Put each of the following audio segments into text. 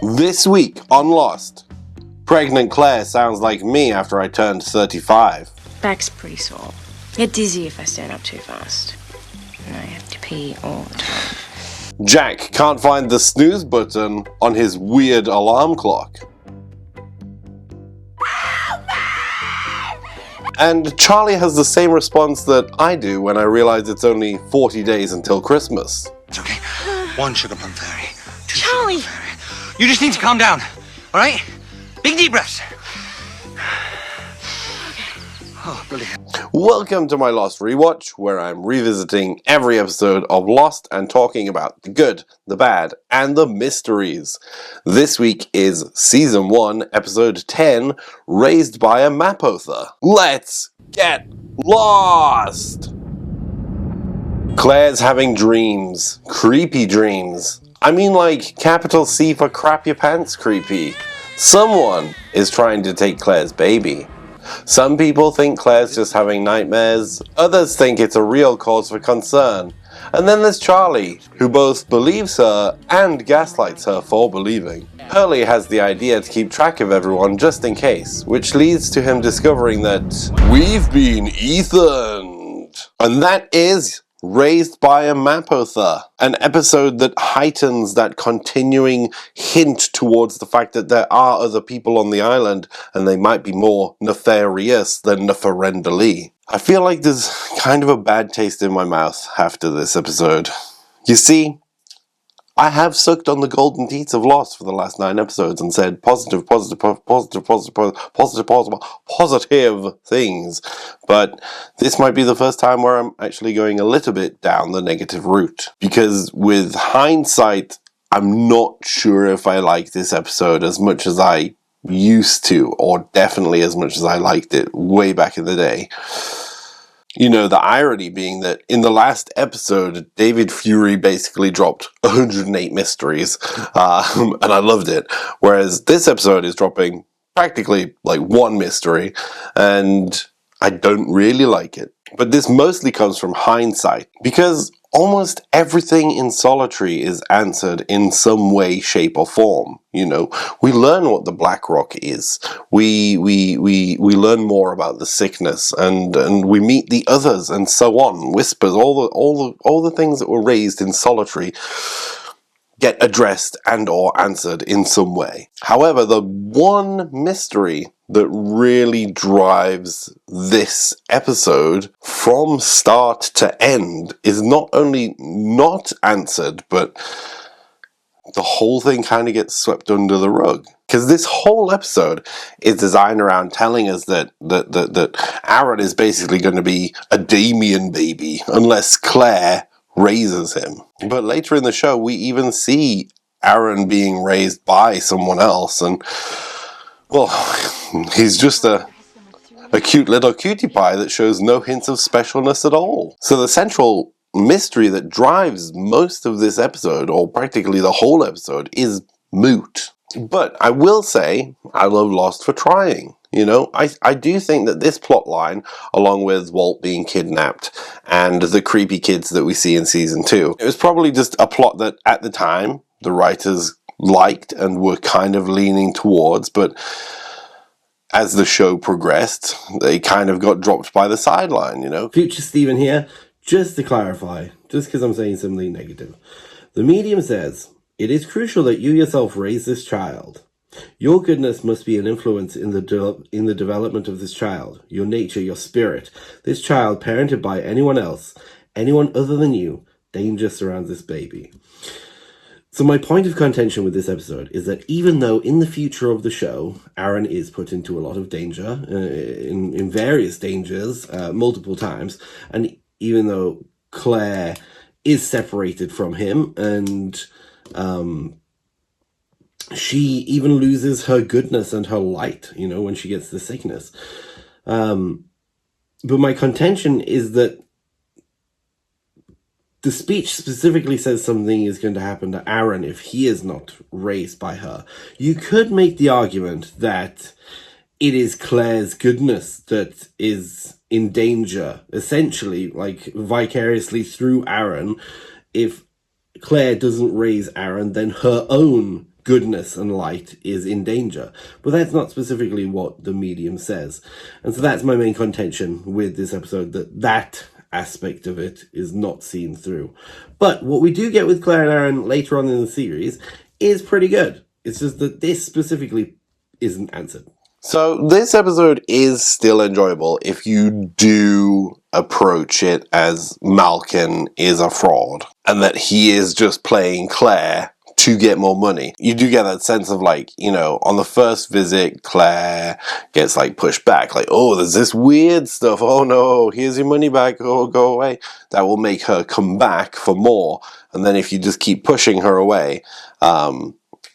This week on Lost, pregnant Claire sounds like me after I turned 35. Back's pretty sore. Get dizzy if I stand up too fast. And I have to pee all the time. Jack can't find the snooze button on his weird alarm clock. And Charlie has the same response that I do when I realize it's only 40 days until Christmas. It's okay. One sugar plum fairy. Two Charlie! sugar plum fairy. You just need to calm down, all right? Big deep breaths. Oh, brilliant. Welcome to my Lost Rewatch, where I'm revisiting every episode of Lost and talking about the good, the bad, and the mysteries. This week is Season 1, Episode 10, Raised by a Mapother. Let's get lost! Claire's having dreams. Creepy dreams. I mean like capital C for crap your pants creepy. Someone is trying to take Claire's baby. Some people think Claire's just having nightmares, others think it's a real cause for concern. And then there's Charlie, who both believes her and gaslights her for believing. Hurley has the idea to keep track of everyone just in case, which leads to him discovering that we've been Ethaned. And that is Raised by a Mapother, an episode that heightens that continuing hint towards the fact that there are other people on the island and they might be more nefarious than nefarendally. I feel like there's kind of a bad taste in my mouth after this episode. You see, I have sucked on the golden teats of Lost for the last 9 episodes and said positive things, but this might be the first time where I'm actually going a little bit down the negative route. Because with hindsight, I'm not sure if I like this episode as much as I used to, or definitely as much as I liked it way back in the day. You know, the irony being that in the last episode, David Fury basically dropped 108 mysteries, and I loved it. Whereas this episode is dropping practically like 1 mystery, and I don't really like it. But this mostly comes from hindsight, because almost everything in Solitary is answered in some way, shape, or form. You know, we learn what the Black Rock is. We learn more about the sickness, and we meet the others, and so on. Whispers, all the things that were raised in Solitary get addressed and or answered in some way. However, the one mystery that really drives this episode from start to end is not only not answered, but the whole thing kind of gets swept under the rug. Because this whole episode is designed around telling us that Aaron is basically going to be a Damien baby unless Claire raises him. But later in the show, we even see Aaron being raised by someone else, and well, he's just a cute little cutie pie that shows no hints of specialness at all. So the central mystery that drives most of this episode, or practically the whole episode, is moot. But I will say, I love Lost for trying. You know, I do think that this plot line, along with Walt being kidnapped and the creepy kids that we see in Season 2, it was probably just a plot that at the time the writers liked and were kind of leaning towards, but as the show progressed, they kind of got dropped by the sideline, you know. Future Stephen here. Just to clarify, just because I'm saying something negative. The medium says, it is crucial that you yourself raise this child. Your goodness must be an influence in the development of this child, your nature, your spirit. This child, parented by anyone else, anyone other than you, danger surrounds this baby. So my point of contention with this episode is that even though in the future of the show, Aaron is put into a lot of danger, in various dangers, multiple times, and even though Claire is separated from him, and she even loses her goodness and her light, you know, when she gets the sickness. But my contention is that the speech specifically says something is going to happen to Aaron if he is not raised by her. You could make the argument that it is Claire's goodness that is in danger, essentially, like vicariously through Aaron. If Claire doesn't raise Aaron, then her own goodness and light is in danger. But that's not specifically what the medium says. And so that's my main contention with this episode, that aspect of it is not seen through. But what we do get with Claire and Aaron later on in the series is pretty good. It's just that this specifically isn't answered. So this episode is still enjoyable if you do approach it as Malkin is a fraud and that he is just playing Claire to get more money. You do get that sense of like, you know, on the first visit, Claire gets like pushed back, like, oh, there's this weird stuff. Oh no, here's your money back. Oh, go away. That will make her come back for more. And then if you just keep pushing her away,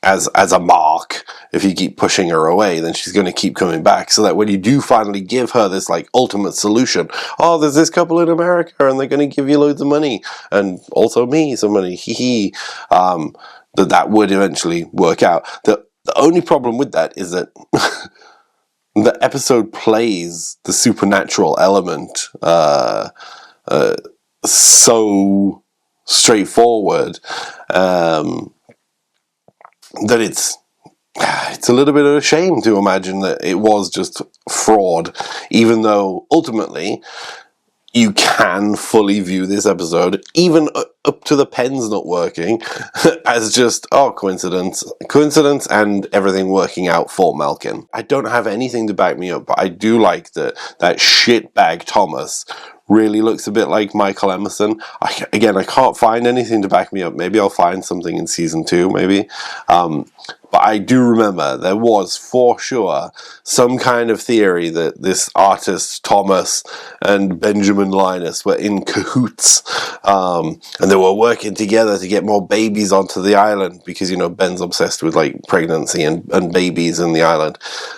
as a mark, if you keep pushing her away, then she's going to keep coming back. So that when you do finally give her this like ultimate solution, oh, there's this couple in America and they're going to give you loads of money and also me some money, that would eventually work out. The only problem with that is that the episode plays the supernatural element so straightforward that it's a little bit of a shame to imagine that it was just fraud, even though ultimately you can fully view this episode, even up to the pens not working, as just, oh, coincidence, and everything working out for Malkin. I don't have anything to back me up, but I do like that shitbag Thomas really looks a bit like Michael Emerson. I can't find anything to back me up. Maybe I'll find something in season 2, maybe. But I do remember there was, for sure, some kind of theory that this artist, Thomas, and Benjamin Linus were in cahoots. And they were working together to get more babies onto the island because, you know, Ben's obsessed with, like, pregnancy and babies in the island.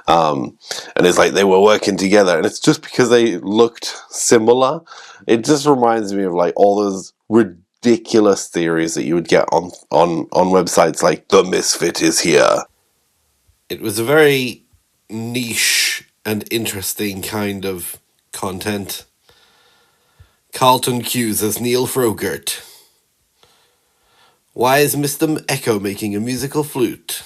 And it's like they were working together. And it's just because they looked similar. It just reminds me of, like, all those ridiculous theories that you would get on websites like The Misfit is Here. It was a very niche and interesting kind of content. Carlton Cuse as Neil Frogurt. Why is Mr. Echo making a musical flute?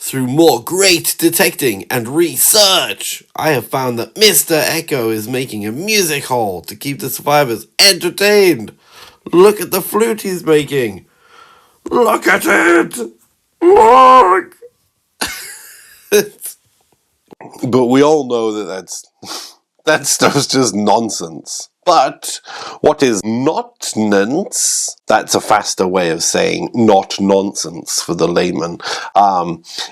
Through more great detecting and research, I have found that Mr. Echo is making a music hall to keep the survivors entertained. Look at the flute he's making. Look at it. Look. But we all know that stuff's just nonsense. But what is not nonsense, that's a faster way of saying not nonsense for the layman,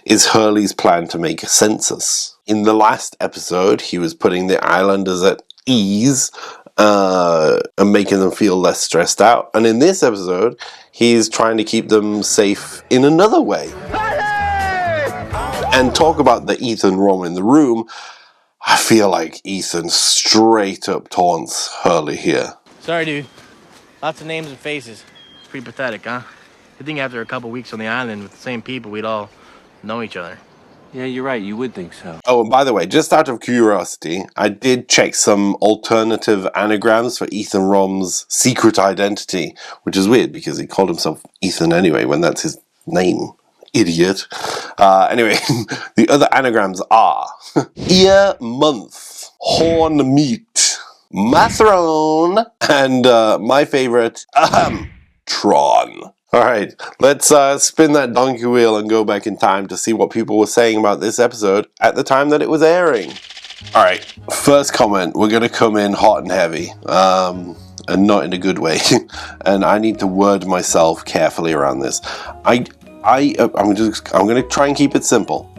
is Hurley's plan to make a census. In the last episode, he was putting the islanders at ease and making them feel less stressed out. And in this episode, he's trying to keep them safe in another way. And talk about the Ethan Rom in the room. I feel like Ethan straight up taunts Hurley here. Sorry, dude. Lots of names and faces. Pretty pathetic, huh? You'd think after a couple weeks on the island with the same people, we'd all know each other. Yeah, you're right. You would think so. Oh, and by the way, just out of curiosity, I did check some alternative anagrams for Ethan Rom's secret identity, which is weird because he called himself Ethan anyway when that's his name. Idiot. Anyway, the other anagrams are ear month, horn meat, mathrone, and my favorite, Tron. Alright, let's spin that donkey wheel and go back in time to see what people were saying about this episode at the time that it was airing. Alright, first comment, we're going to come in hot and heavy, and not in a good way, and I need to word myself carefully around this. I'm going to try and keep it simple.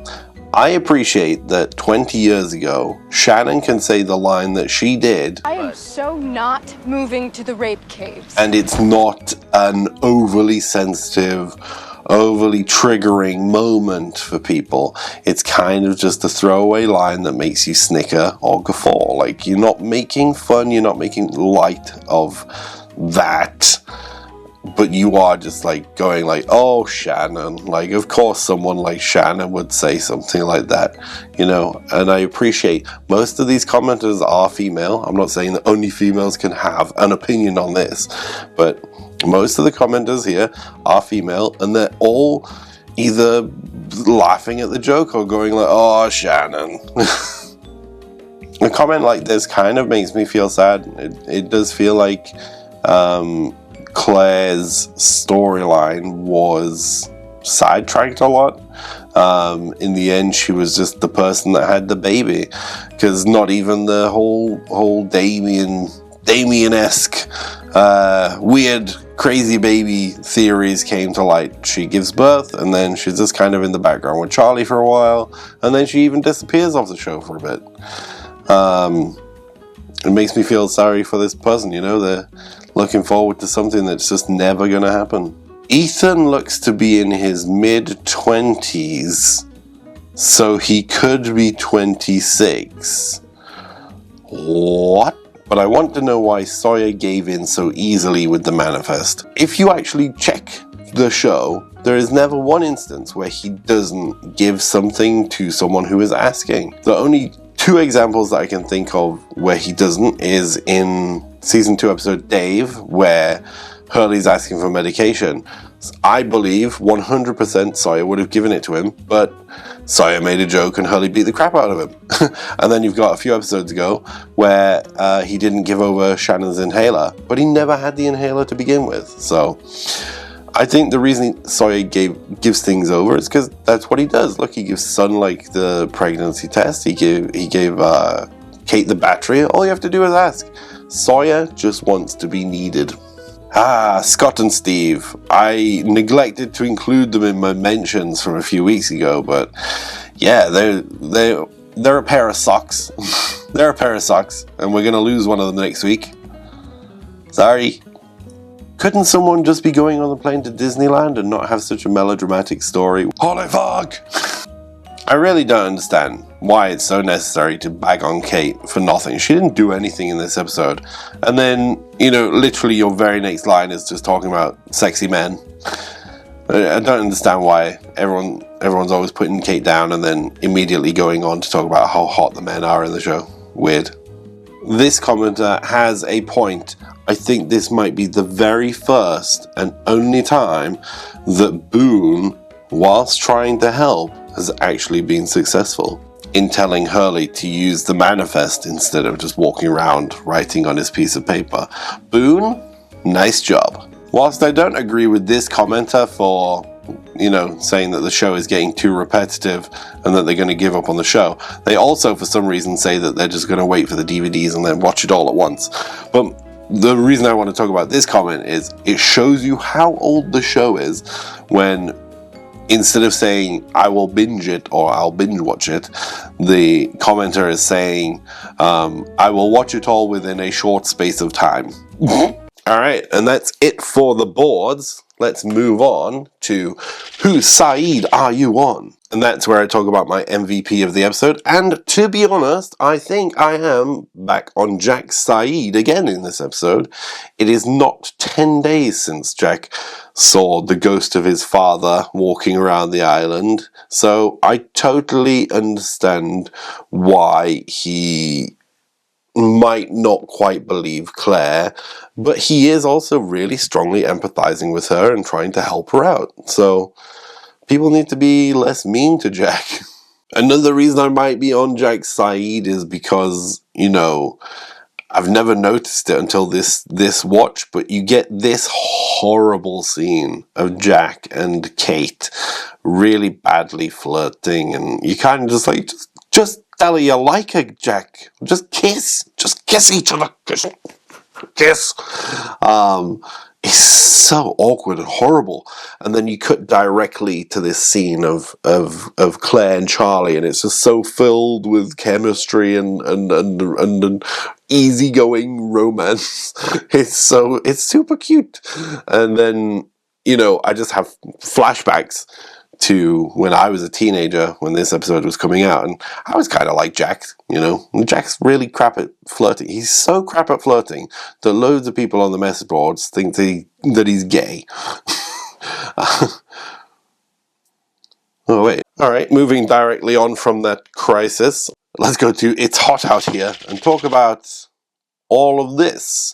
I appreciate that 20 years ago, Shannon can say the line that she did. I am so not moving to the rape caves. And it's not an overly sensitive, overly triggering moment for people. It's kind of just a throwaway line that makes you snicker or guffaw. Like, you're not making fun, you're not making light of that but you are just like going like, oh, Shannon, like of course someone like Shannon would say something like that, you know. And I appreciate most of these commenters are female. I'm not saying that only females can have an opinion on this, but most of the commenters here are female, and they're all either laughing at the joke or going like, oh, Shannon. A comment like this kind of makes me feel sad. It does feel like Claire's storyline was sidetracked a lot. In the end, she was just the person that had the baby, because not even the whole Damien-esque weird crazy baby theories came to light. She gives birth, and then she's just kind of in the background with Charlie for a while, and then she even disappears off the show for a bit. It makes me feel sorry for this person, you know. They're looking forward to something that's just never going to happen. Ethan looks to be in his mid-20s, so he could be 26. What? But I want to know why Sawyer gave in so easily with the manifest. If you actually check the show, there is never one instance where he doesn't give something to someone who is asking. The only 2 examples that I can think of where he doesn't is in season 2 episode Dave, where Hurley's asking for medication. I believe 100% Sawyer would have given it to him, but Sawyer made a joke and Hurley beat the crap out of him. And then you've got a few episodes ago where he didn't give over Shannon's inhaler, but he never had the inhaler to begin with. So I think the reason Sawyer gives things over is because that's what he does. Look, he gives Sun like the pregnancy test. He gave Kate the battery. All you have to do is ask. Sawyer just wants to be needed. Scott and Steve. I neglected to include them in my mentions from a few weeks ago, but yeah, they're a pair of socks. They're a pair of socks, and we're gonna lose one of them next week. Sorry. Couldn't someone just be going on the plane to Disneyland and not have such a melodramatic story? Holy fuck! I really don't understand why it's so necessary to bag on Kate for nothing. She didn't do anything in this episode. And then, you know, literally your very next line is just talking about sexy men. I don't understand why everyone's always putting Kate down and then immediately going on to talk about how hot the men are in the show. Weird. This commenter has a point. I think this might be the very first and only time that Boone, whilst trying to help, has actually been successful in telling Hurley to use the manifest instead of just walking around writing on his piece of paper. Boone, nice job. Whilst I don't agree with this commenter for, you know, saying that the show is getting too repetitive and that they're going to give up on the show, they also for some reason say that they're just going to wait for the DVDs and then watch it all at once. But the reason I want to talk about this comment is it shows you how old the show is when, instead of saying, I will binge it or I'll binge watch it, the commenter is saying, I will watch it all within a short space of time. Alright, and that's it for the boards. Let's move on to whose side are you on? And that's where I talk about my MVP of the episode. And to be honest, I think I am back on Jack's side again in this episode. It is not 10 days since Jack saw the ghost of his father walking around the island. So I totally understand why he might not quite believe Claire, but he is also really strongly empathizing with her and trying to help her out. So people need to be less mean to Jack. Another reason I might be on Jack's side is because, you know, I've never noticed it until this watch, but you get this horrible scene of Jack and Kate really badly flirting, and you kind of just like, just tell her you like her, Jack. Just kiss each other. Kiss. It's so awkward and horrible. And then you cut directly to this scene of Claire and Charlie, and it's just so filled with chemistry and easygoing romance. It's super cute. And then, you know, I just have flashbacks to when I was a teenager when this episode was coming out, and I was kind of like Jack, you know. Jack's really crap at flirting. He's so crap at flirting that loads of people on the message boards think that he's gay. Oh wait, all right, moving directly on from that crisis, let's go to It's Hot Out Here and talk about all of this.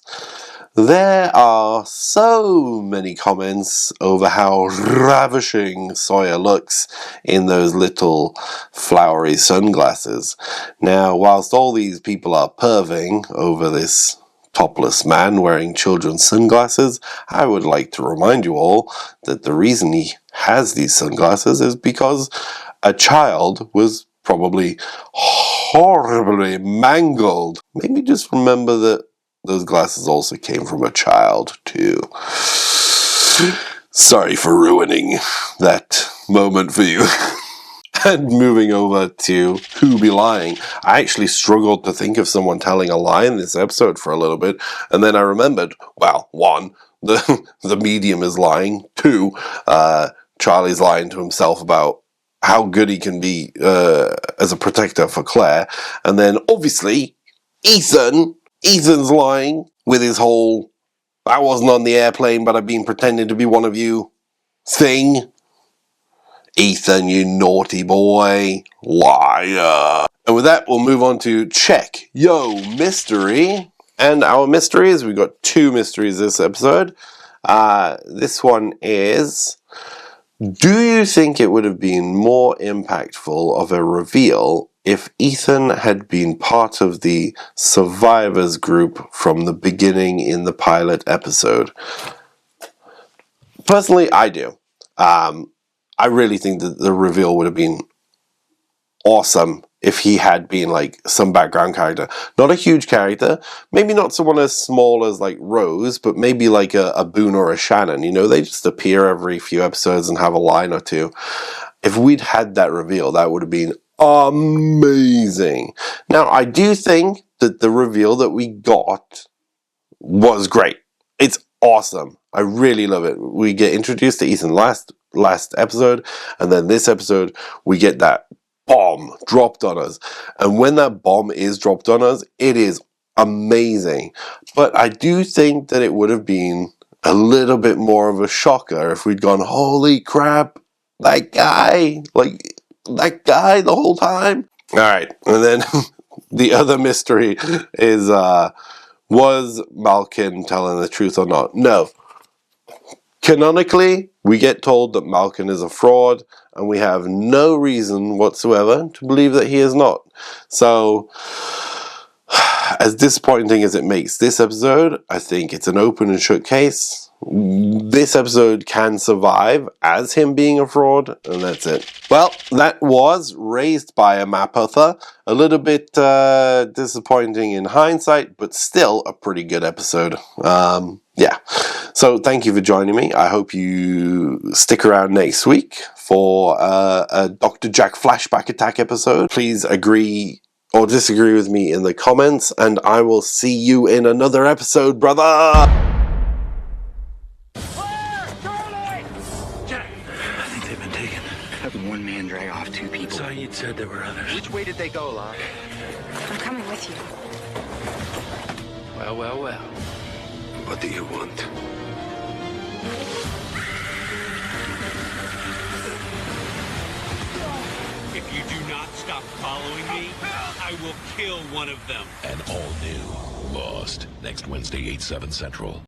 There are so many comments over how ravishing Sawyer looks in those little flowery sunglasses. Now, whilst all these people are perving over this topless man wearing children's sunglasses, I would like to remind you all that the reason he has these sunglasses is because a child was probably horribly mangled. Maybe just remember that those glasses also came from a child, too. Sorry for ruining that moment for you. And moving over to Who Be Lying, I actually struggled to think of someone telling a lie in this episode for a little bit, and then I remembered, well, one, the medium is lying. Two, Charlie's lying to himself about how good he can be as a protector for Claire, and then obviously Ethan's lying with his whole "I wasn't on the airplane, but I've been pretending to be one of you" thing. Ethan, you naughty boy. Liar. And with that, we'll move on to Check Yo Mystery. And our mysteries, we've got two mysteries this episode. This one is, do you think it would have been more impactful of a reveal if Ethan had been part of the survivors group from the beginning in the pilot episode? Personally, I do. I really think that the reveal would have been awesome if he had been like some background character. Not a huge character, maybe not someone as small as like Rose, but maybe like a Boone or a Shannon. You know, they just appear every few episodes and have a line or two. If we'd had that reveal, that would have been amazing. Now, I do think that the reveal that we got was great. It's awesome. I really love it. We get introduced to Ethan last episode, and then this episode we get that bomb dropped on us. And when that bomb is dropped on us, it is amazing. But I do think that it would have been a little bit more of a shocker if we'd gone, holy crap, that guy the whole time. All right, and then the other mystery is, was Malkin telling the truth or not? No. Canonically, we get told that Malkin is a fraud, and we have no reason whatsoever to believe that he is not. So, as disappointing as it makes this episode, I think it's an open and shut case. This episode can survive as him being a fraud, and that's it. Well, that was Raised by a Mapother. A little bit disappointing in hindsight, but still a pretty good episode. Yeah. So thank you for joining me. I hope you stick around next week for a Dr. Jack flashback attack episode. Please agree or disagree with me in the comments, and I will see you in another episode, brother! One man drag off two people. So you'd said there were others. Which way did they go, Locke? I'm coming with you. Well, well, well. What do you want? If you do not stop following me, I will kill one of them. An all-new Lost, next Wednesday, 8/7 Central.